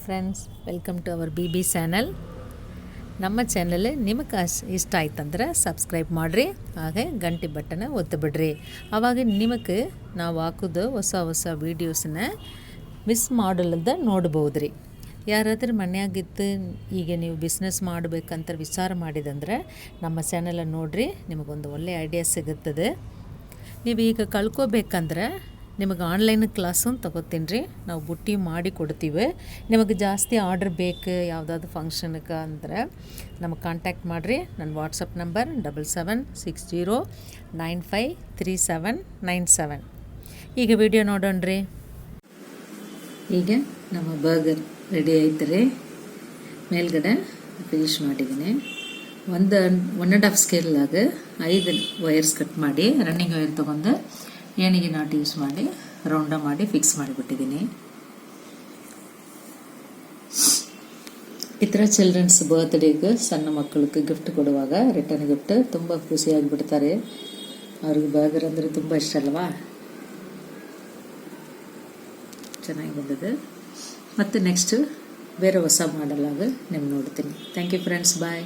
Friends, welcome to our BB channel. ನಮ್ಮ channel ನಿಮಗೆ ಇಷ್ಟ ಆಯ್ತಂದ್ರೆ ಸಬ್ಸ್ಕ್ರೈಬ್ ಮಾಡಿರಿ, ಹಾಗೆ ಗಂಟೆ ಬಟನ್ ಒತ್ತಿಬಿಡ್ರಿ. ಆವಾಗ ನಿಮಗೆ ನಾವು ಹಾಕೋದು ಹೊಸ ಹೊಸ ವೀಡಿಯೋಸನ್ನ ಮಿಸ್ ಮಾಡಲ್ದ ನೋಡ್ಬೋದು ರೀ. ಯಾರಾದ್ರೂ ಮನೆಯಾಗಿತ್ತು ಈಗ ನೀವು ಬಿಸ್ನೆಸ್ ಮಾಡಬೇಕಂತ ವಿಚಾರ ಮಾಡಿದಂದ್ರೆ ನಮ್ಮ ಚಾನಲನ್ನು ನೋಡಿರಿ, ನಿಮಗೊಂದು ಒಳ್ಳೆ ಐಡಿಯಾ ಸಿಗುತ್ತದೆ. ನೀವು ಈಗ ಕಳ್ಕೊಬೇಕಂದ್ರೆ ನಿಮಗೆ ಆನ್ಲೈನ್ ಕ್ಲಾಸನ್ನು ತೊಗೋತೀನಿ ರೀ. ನಾವು ಬುಟ್ಟಿ ಮಾಡಿ ಕೊಡ್ತೀವಿ. ನಿಮಗೆ ಜಾಸ್ತಿ ಆರ್ಡ್ರ್ ಬೇಕು ಯಾವುದಾದ್ರು ಫಂಕ್ಷನ್ಗೆ ಅಂದರೆ ನಮಗೆ ಕಾಂಟ್ಯಾಕ್ಟ್ ಮಾಡಿರಿ. ನನ್ನ ವಾಟ್ಸಪ್ ನಂಬರ್ 7760953797. ಈಗ ವಿಡಿಯೋ ನೋಡೋಣ ರೀ. ಈಗ ನಮ್ಮ ಬರ್ಗರ್ ರೆಡಿ ಆಯ್ತು ರೀ. ಮೇಲ್ಗಡೆ ಫಿನಿಶ್ ಮಾಡಿದ್ದೀನಿ. 1.5 ಸ್ಕೇಲ್ದಾಗ 5 ವೈರ್ಸ್ ಕಟ್ ಮಾಡಿ ರನ್ನಿಂಗ್ ವೈರ್ ತೊಗೊಂಡು ಏಣಿಗೆ ನಾಟ್ ಯೂಸ್ ಮಾಡಿ ರೌಂಡ ಮಾಡಿ ಫಿಕ್ಸ್ ಮಾಡಿಬಿಟ್ಟಿದ್ದೀನಿ. ಈ ಥರ ಚಿಲ್ಡ್ರನ್ಸ್ ಬರ್ತ್ಡೇಗೆ ಸಣ್ಣ ಮಕ್ಕಳಿಗೆ ಗಿಫ್ಟ್ ಕೊಡುವಾಗ ರಿಟರ್ನ್ ಗಿಫ್ಟ್ ತುಂಬ ಖುಷಿಯಾಗಿಬಿಡ್ತಾರೆ. ಅವ್ರಿಗೆ ಬರ್ಗರ್ ಅಂದರೆ ತುಂಬ ಇಷ್ಟ ಅಲ್ವಾ. ಚೆನ್ನಾಗಿ ಬಂದಿದೆ. ಮತ್ತು ನೆಕ್ಸ್ಟ್ ಬೇರೆ ಹೊಸ ಮಾಡಲಾಗ ನಿಮ್ಗೆ ನೋಡ್ತೀನಿ. Thank you friends, bye.